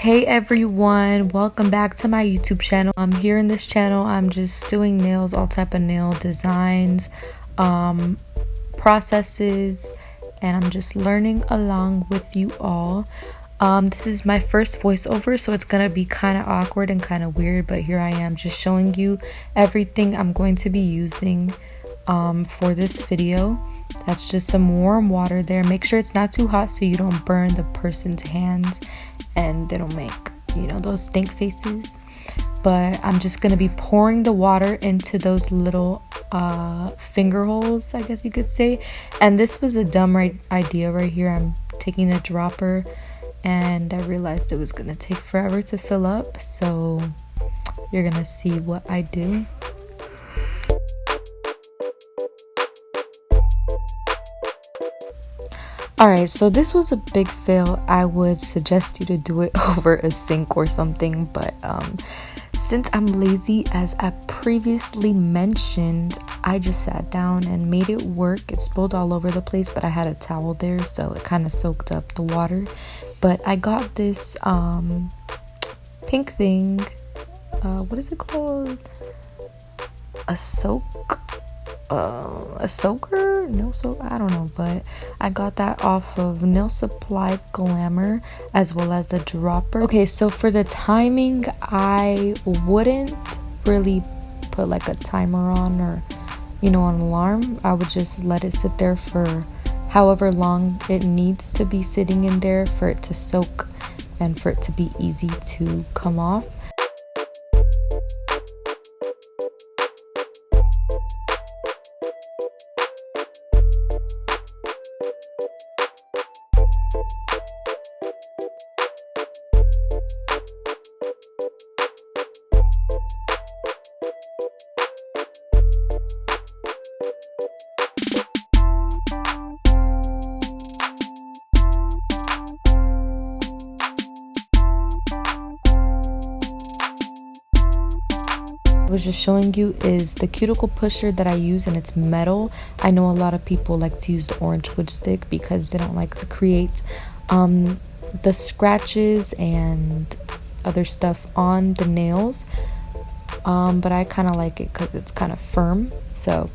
Hey everyone, welcome back to my YouTube channel. Here in this channel I'm just doing nails, all type of nail designs, processes, and I'm just learning along with you all. This is my first voiceover, so it's gonna be kind of awkward and kind of weird, but here I am just showing you everything I'm going to be using for this video. That's just some warm water there. Make sure it's not too hot so you don't burn the person's hands and they don't make, you know, those stink faces. But I'm just gonna be pouring the water into those little finger holes, I guess you could say. And this was a dumb idea right here. I'm taking a dropper and I realized it was gonna take forever to fill up, so you're gonna see what I do. Alright, so this was a big fail. I would suggest you to do it over a sink or something, but since I'm lazy, as I previously mentioned, I just sat down and made it work. It spilled all over the place, but I had a towel there, so it kind of soaked up the water. But I got this pink thing, what is it called? A soaker, nail soak, I don't know, but I got that off of Nail Supply Glamour, as well as the dropper. Okay, so for the timing, I wouldn't really put like a timer on, or you know, an alarm. I would just let it sit there for however long it needs to be sitting in there for it to soak and for it to be easy to come off. Was just showing you is the cuticle pusher that I use, and it's metal. I know a lot of people like to use the orange wood stick because they don't like to create the scratches and other stuff on the nails, but I kind of like it because it's kind of firm. So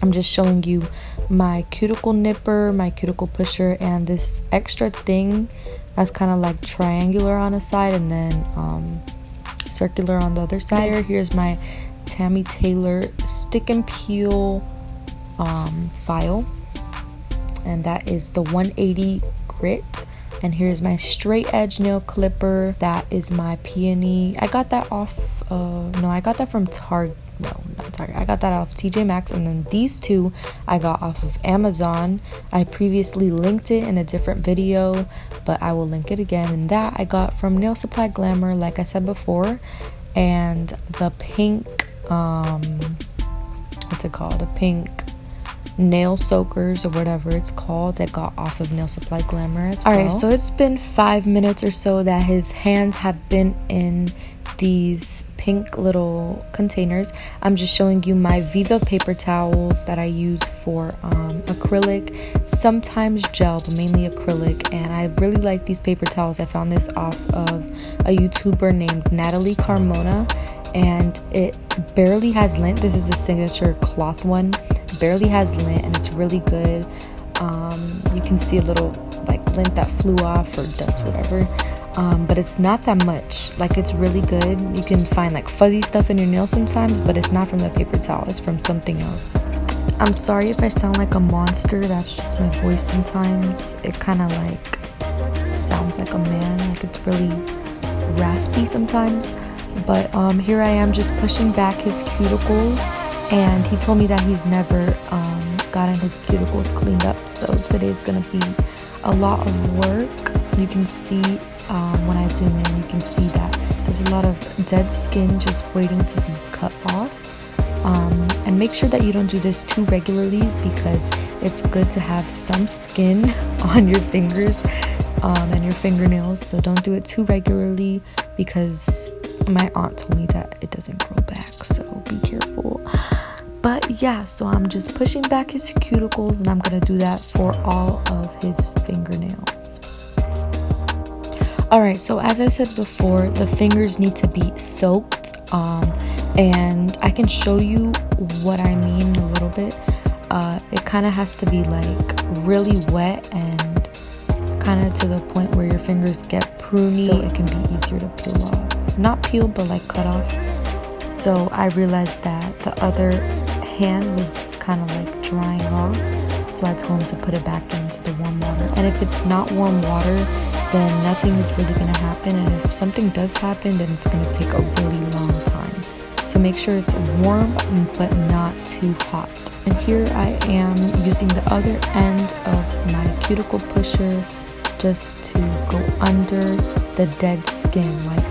I'm just showing you my cuticle nipper, my cuticle pusher, and this extra thing that's kind of like triangular on the side and then circular on the other side. Here's my Tammy Taylor stick and peel file, and that is the 180 grit. And here's my straight edge nail clipper. That is my peony. I got that off I got that from Target. No, not Target. I got that off tjmaxx. And then these two I got off of Amazon. I previously linked it in a different video, but I will link it again. And that I got from Nail Supply Glamour, like I said before. And the pink what's it called, the pink nail soakers or whatever it's called, I got off of Nail Supply Glamour as well. Alright, so it's been 5 minutes or so that his hands have been in these pink little containers. I'm just showing you my Viva paper towels that I use for acrylic, sometimes gel, but mainly acrylic. And I really like these paper towels. I found this off of a YouTuber named Natalie Carmona, and it barely has lint. This is a signature cloth one. Barely has lint, and it's really good. You can see a little like lint that flew off or dust, whatever, but it's not that much. Like, it's really good. You can find like fuzzy stuff in your nails sometimes, but it's not from the paper towel, it's from something else. I'm sorry if I sound like a monster, that's just my voice sometimes. It kind of like sounds like a man, like it's really raspy sometimes. But here I am just pushing back his cuticles, and he told me that he's never gotten his cuticles cleaned up, so today's gonna be a lot of work. You can see when I zoom in, you can see that there's a lot of dead skin just waiting to be cut off. And make sure that you don't do this too regularly, because it's good to have some skin on your fingers and your fingernails, so don't do it too regularly, because my aunt told me that it doesn't grow back, so be careful. But yeah, so I'm just pushing back his cuticles, and I'm gonna do that for all of his fingernails. Alright, so as I said before, the fingers need to be soaked, and I can show you what I mean a little bit. It kind of has to be like really wet and kind of to the point where your fingers get pruny, so it can be easier to peel off. Not peel, but like cut off. So I realized that the other hand was kind of like drying off, so I told him to put it back into the warm water. And if it's not warm water, then nothing is really going to happen, and if something does happen, then it's going to take a really long time. So make sure it's warm but not too hot. And here I am using the other end of my cuticle pusher just to go under the dead skin. Like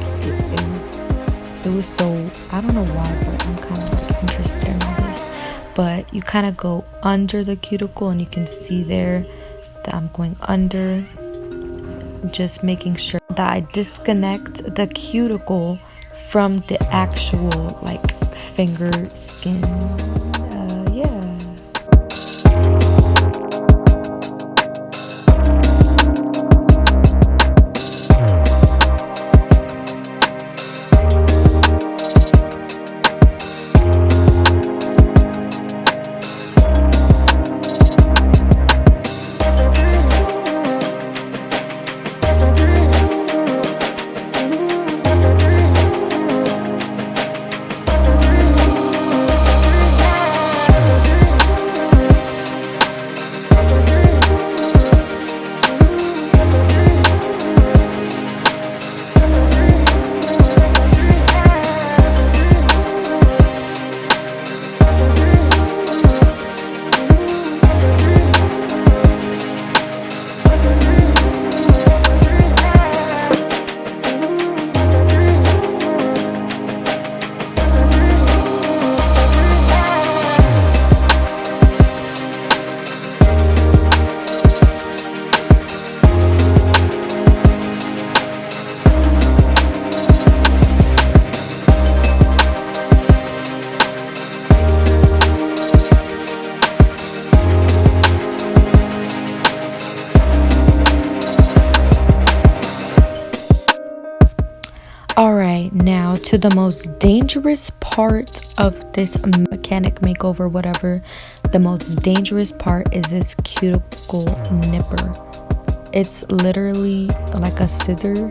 it was so, I don't know why, but I'm kind of like interested in all this. But you kind of go under the cuticle, and you can see there that I'm going under, just making sure that I disconnect the cuticle from the actual like finger skin. Alright, now to the most dangerous part of this mechanic makeover, whatever. The most dangerous part is this cuticle nipper. It's literally like a scissor,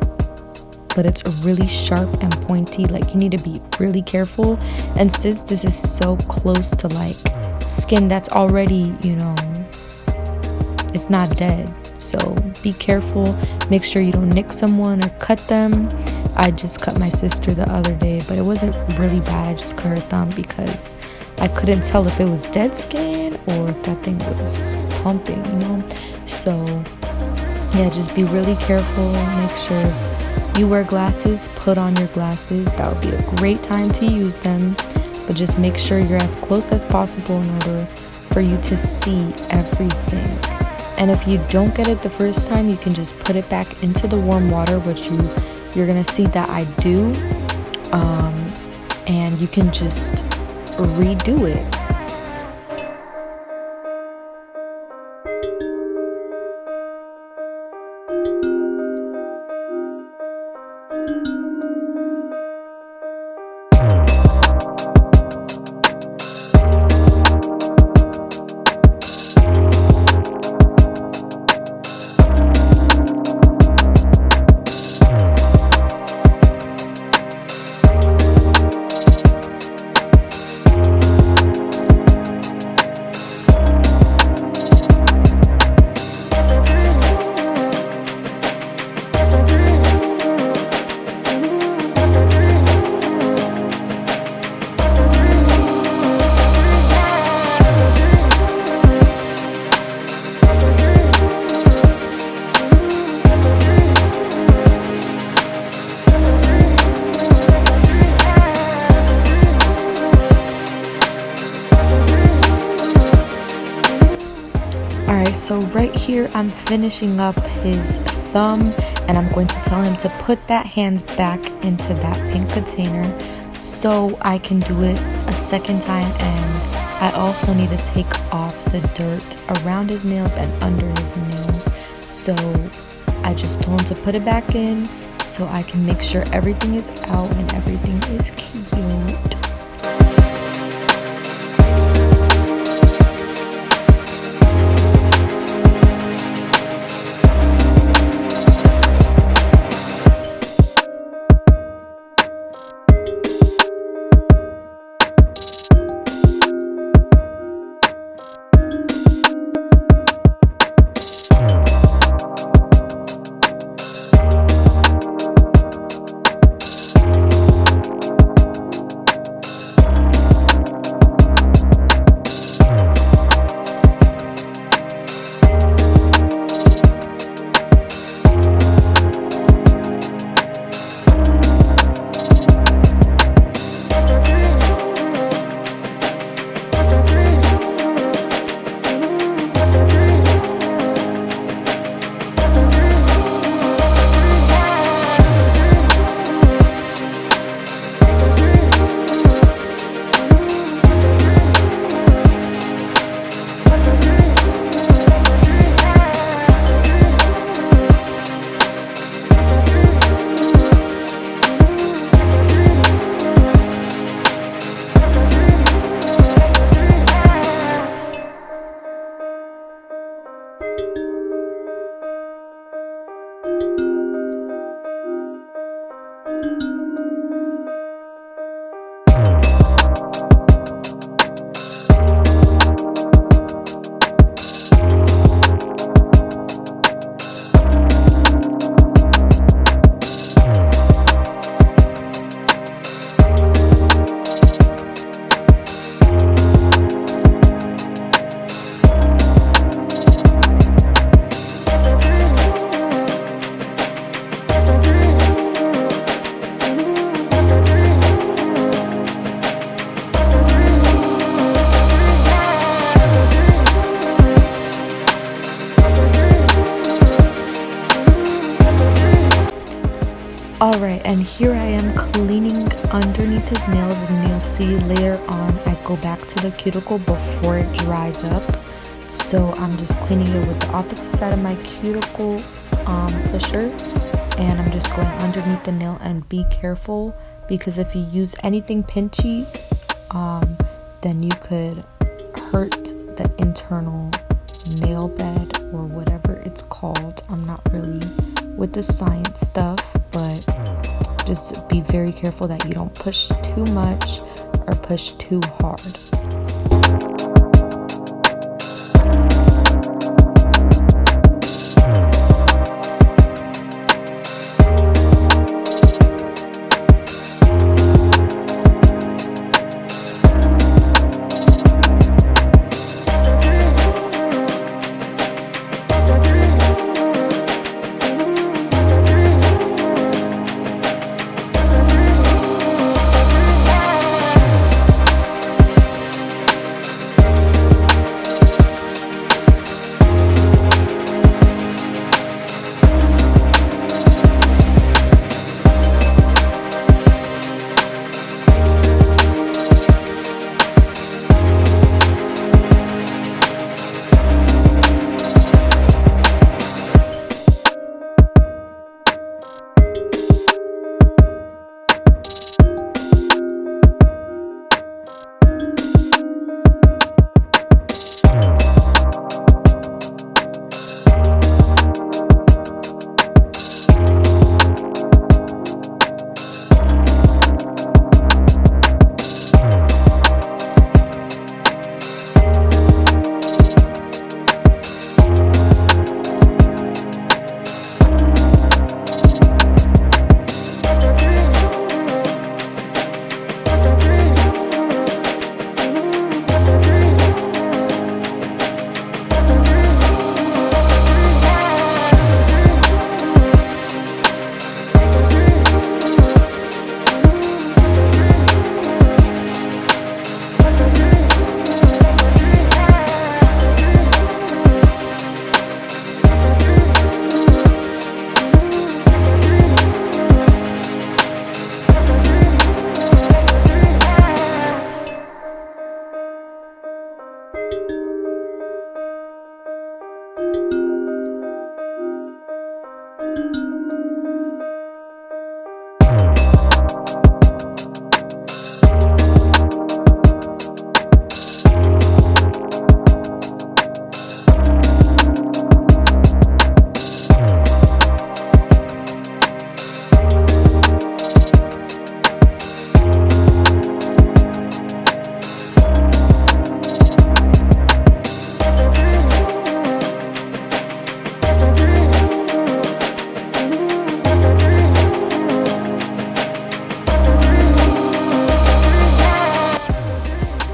but it's really sharp and pointy. Like, you need to be really careful. And since this is so close to like skin that's already, you know, it's not dead, so be careful. Make sure you don't nick someone or cut them. I just cut my sister the other day, but it wasn't really bad. I just cut her thumb because I couldn't tell if it was dead skin or if that thing was pumping, you know. So yeah, just be really careful. Make sure if you wear glasses, put on your glasses. That would be a great time to use them, but just make sure you're as close as possible in order for you to see everything. And if you don't get it the first time, you can just put it back into the warm water, which you're gonna see that I do, and you can just redo it. So right here I'm finishing up his thumb, and I'm going to tell him to put that hand back into that pink container so I can do it a second time. And I also need to take off the dirt around his nails and under his nails. So I just told him to put it back in, so I can make sure everything is out and everything is cute. Alright, and here I am cleaning underneath his nails, and you'll see later on I go back to the cuticle before it dries up. So I'm just cleaning it with the opposite side of my cuticle pusher, and I'm just going underneath the nail. And be careful, because if you use anything pinchy, then you could hurt the internal nail bed or whatever it's called. I'm not really with the science stuff, but just be very careful that you don't push too much or push too hard.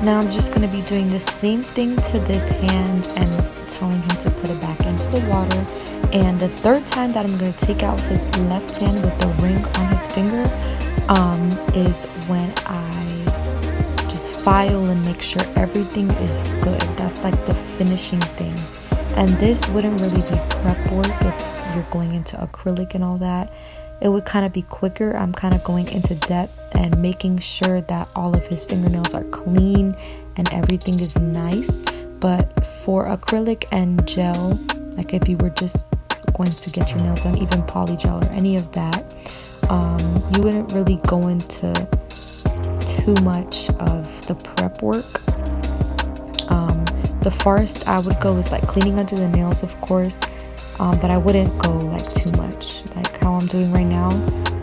Now I'm just going to be doing the same thing to this hand and telling him to put it back into the water. And the third time that I'm going to take out his left hand with the ring on his finger is when I just file and make sure everything is good. That's like the finishing thing. And this wouldn't really be prep work if you're going into acrylic and all that. It would kind of be quicker. I'm kind of going into depth and making sure that all of his fingernails are clean and everything is nice. But for acrylic and gel, like if you were just going to get your nails done, even polygel or any of that, you wouldn't really go into too much of the prep work. The farthest I would go is like cleaning under the nails, of course, but I wouldn't go like too much. Like how I'm doing right now,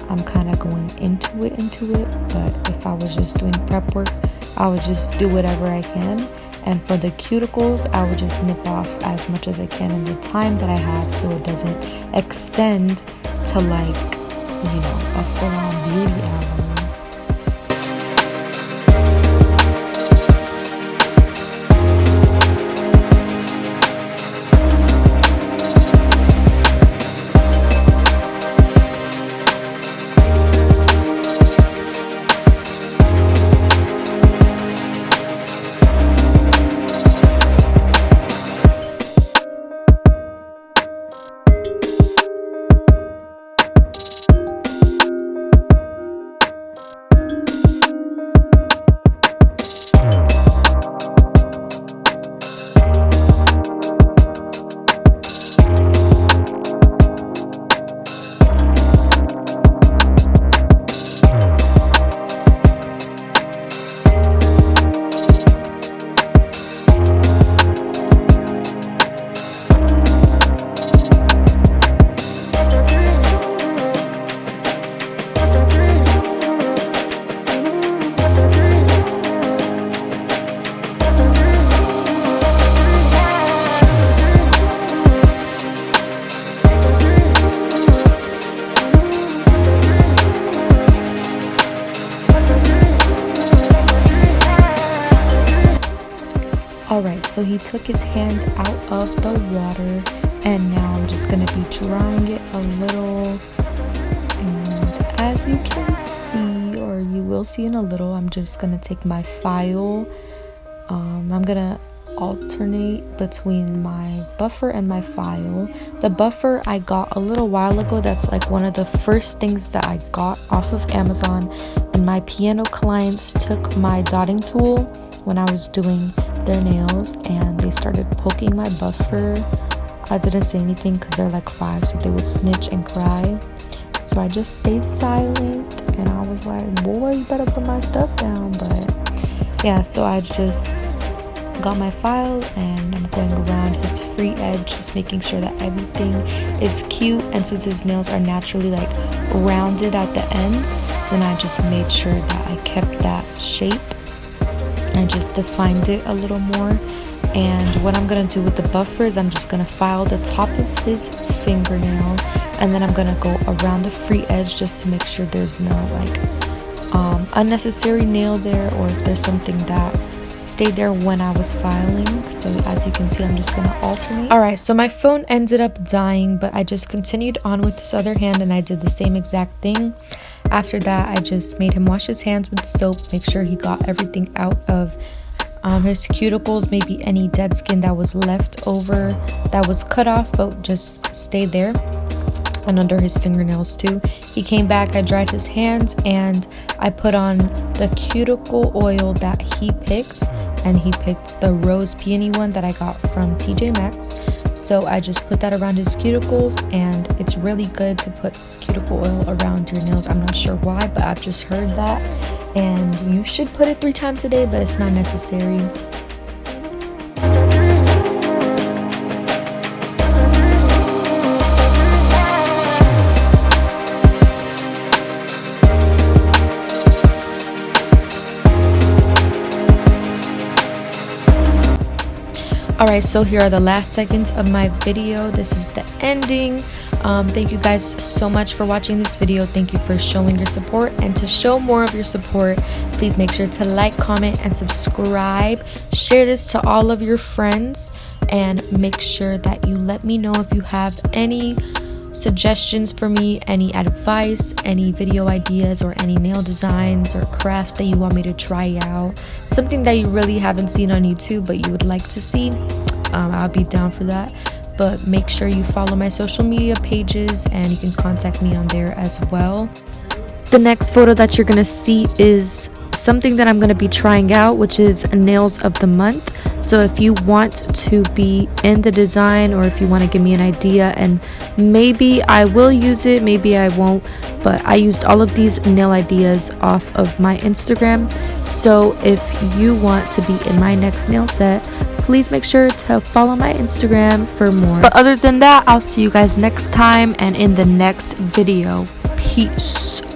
I'm kind of going into it. But if I was just doing prep work, I would just do whatever I can. And for the cuticles, I would just nip off as much as I can in the time that I have, so it doesn't extend to like, you know, a full-on beauty hour. Alright, so he took his hand out of the water, and now I'm just going to be drying it a little. And as you can see, or you will see in a little, I'm just going to take my file. I'm going to alternate between my buffer and my file. The buffer I got a little while ago. That's like one of the first things that I got off of Amazon. And my piano clients took my dotting tool when I was doing their nails, and they started poking my buffer. I didn't say anything because they're like 5, so they would snitch and cry. So I just stayed silent, and I was like, boy, you better put my stuff down. But yeah, so I just got my file and I'm going around his free edge, just making sure that everything is cute. And since his nails are naturally like rounded at the ends, then I just made sure that I kept that shape. I just defined it a little more. And what I'm going to do with the buffer is I'm just going to file the top of his fingernail, and then I'm going to go around the free edge just to make sure there's no like unnecessary nail there, or if there's something that stayed there when I was filing. So as you can see, I'm just going to alternate. Alright, so my phone ended up dying, but I just continued on with this other hand and I did the same exact thing. After that, I just made him wash his hands with soap, make sure he got everything out of his cuticles, maybe any dead skin that was left over that was cut off but just stayed there, and under his fingernails too. He came back, I dried his hands, and I put on the cuticle oil that he picked, and he picked the rose peony one that I got from tjmaxx. So I just put that around his cuticles, and it's really good to put cuticle oil around your nails. I'm not sure why, but I've just heard that, and you should put it 3 times a day, but it's not necessary. Alright, so here are the last seconds of my video. This is the ending. Thank you guys so much for watching this video. Thank you for showing your support, and to show more of your support, please make sure to like, comment, and subscribe. Share this to all of your friends, and make sure that you let me know if you have any suggestions for me, any advice, any video ideas, or any nail designs or crafts that you want me to try out, something that you really haven't seen on YouTube but you would like to see. I'll be down for that. But make sure you follow my social media pages, and you can contact me on there as well. The next photo that you're gonna see is something that I'm gonna be trying out, which is nails of the month. So if you want to be in the design, or if you want to give me an idea, and maybe I will use it, maybe I won't, but I used all of these nail ideas off of my Instagram. So if you want to be in my next nail set, please make sure to follow my Instagram for more. But other than that, I'll see you guys next time and in the next video. Peace.